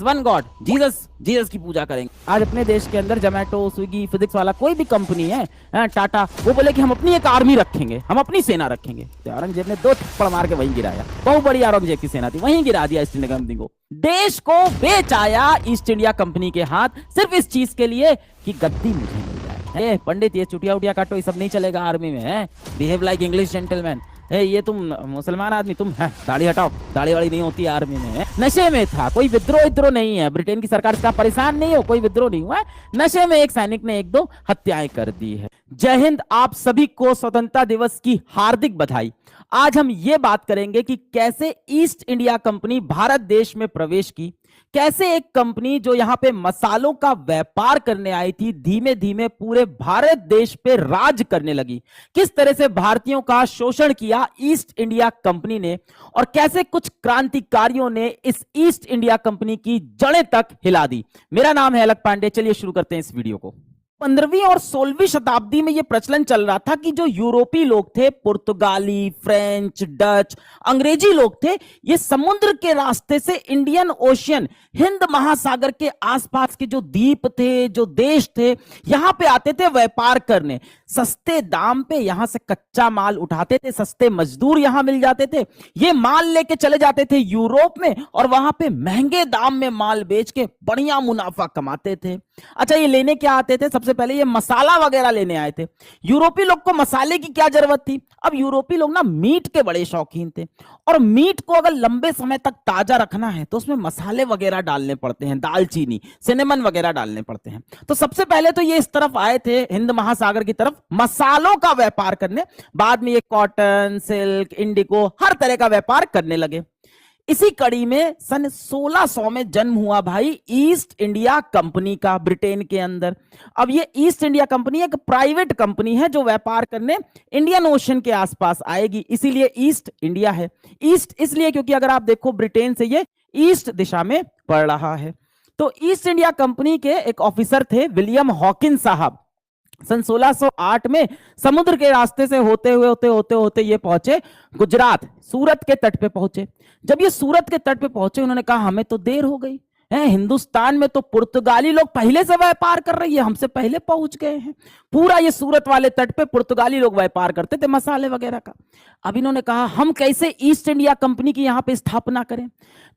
One God, Jesus, Jesus की पूजा करेंगे। आज अपने देश के अंदर जोमेटो, स्विगी, फिजिक्स वाला कोई भी कंपनी है, टाटा, वो बोले कि हम अपनी एक आर्मी रखेंगे, हम अपनी सेना रखेंगे। तो औरंगजेब ने 2 थप्पड़ मार के वहीं गिराया। बहुत बड़ी औरंगजेब की सेना थी, वहीं गिरा दिया ईस्ट इंडिया कंपनी को। देश को बेच आया ईस्ट इंडिया कंपनी के हाथ, सिर्फ इस चीज के लिए कि गद्दी मुझे मिल जाए। पंडित, ये चुटिया उटिया काटो, ये सब नहीं चलेगा आर्मी में। है बिहेव लाइक इंग्लिश जेंटलमैन। ये तुम मुसलमान आदमी, तुम है दाढ़ी हटाओ, दाढ़ी वाड़ी नहीं होती आर्मी में। नशे में था, कोई विद्रोह नहीं है, ब्रिटेन की सरकार से परेशान नहीं हो, कोई विद्रोह नहीं हुआ है। नशे में एक सैनिक ने 1-2 हत्याएं कर दी है। जय हिंद, आप सभी को स्वतंत्रता दिवस की हार्दिक बधाई। आज हम ये बात करेंगे कि कैसे ईस्ट इंडिया कंपनी भारत देश में प्रवेश की, कैसे एक कंपनी जो यहां पे मसालों का व्यापार करने आई थी, धीमे धीमे पूरे भारत देश पे राज करने लगी, किस तरह से भारतीयों का शोषण किया ईस्ट इंडिया कंपनी ने, और कैसे कुछ क्रांतिकारियों ने इस ईस्ट इंडिया कंपनी की जड़ें तक हिला दी। मेरा नाम है अलक पांडे, चलिए शुरू करते हैं इस वीडियो को। 15वीं और 16वीं शताब्दी में यह प्रचलन चल रहा था कि जो यूरोपीय लोग थे, पुर्तगाली, फ्रेंच, डच, अंग्रेजी लोग थे, ये समुद्र के रास्ते से इंडियन ओशियन, हिंद महासागर के आसपास के जो द्वीप थे, जो देश थे, यहां पे आते थे व्यापार करने। सस्ते दाम पे यहां से कच्चा माल उठाते थे, सस्ते मजदूर यहां मिल जाते थे, ये माल लेके चले जाते थे यूरोप में, और वहां पे महंगे दाम में माल बेच के बढ़िया मुनाफा कमाते थे। अच्छा, ये लेने क्या आते थे? सबसे पहले ये मसाला वगैरह लेने आए थे। यूरोपीय लोग को मसाले की क्या जरूरत थी? अब यूरोपीय लोग ना मीट के बड़े शौकीन थे, और मीट को अगर लंबे समय तक ताजा रखना है तो उसमें मसाले वगैरह डालने पड़ते हैं, दालचीनी, सिनेमन वगैरह डालने पड़ते हैं। तो सबसे पहले तो ये इस तरफ आए थे, हिंद महासागर की तरफ, मसालों का व्यापार करने। बाद में ये कॉटन, सिल्क, इंडिगो, हर तरह का व्यापार करने लगे। इसी कड़ी में सन 1600 में जन्म हुआ भाई ईस्ट इंडिया कंपनी का, ब्रिटेन के अंदर। अब ये ईस्ट इंडिया कंपनी एक प्राइवेट कंपनी है जो व्यापार करने इंडियन ओशन के आसपास आएगी, इसीलिए ईस्ट इंडिया है। ईस्ट इसलिए क्योंकि अगर आप देखो ब्रिटेन से ये ईस्ट दिशा में पड़ रहा है। तो ईस्ट इंडिया कंपनी के एक ऑफिसर थे विलियम हॉकिंस साहब। सन 1608 में समुद्र के रास्ते से होते ये पहुंचे गुजरात, सूरत के तट पे पहुंचे। जब ये सूरत के तट पे पहुंचे, उन्होंने कहा हमें तो देर हो गई है, हिंदुस्तान में तो पुर्तगाली लोग पहले से व्यापार कर रही है, हमसे पहले पहुंच गए हैं। पूरा ये सूरत वाले तट पे पुर्तगाली लोग व्यापार करते थे मसाले वगैरह का। अब इन्होंने कहा हम कैसे ईस्ट इंडिया कंपनी की यहां पे स्थापना करें।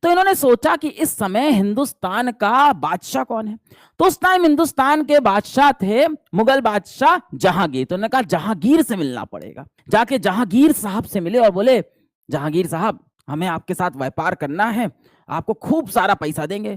तो इन्होंने सोचा कि इस समय हिंदुस्तान का बादशाह कौन है। तो उस टाइम हिंदुस्तान के बादशाह थे मुगल बादशाह जहांगीर। तो उन्होंने कहा जहांगीर से मिलना पड़ेगा। जाके जहांगीर साहब से मिले और बोले जहांगीर साहब, हमें आपके साथ व्यापार करना है, आपको खूब सारा पैसा देंगे।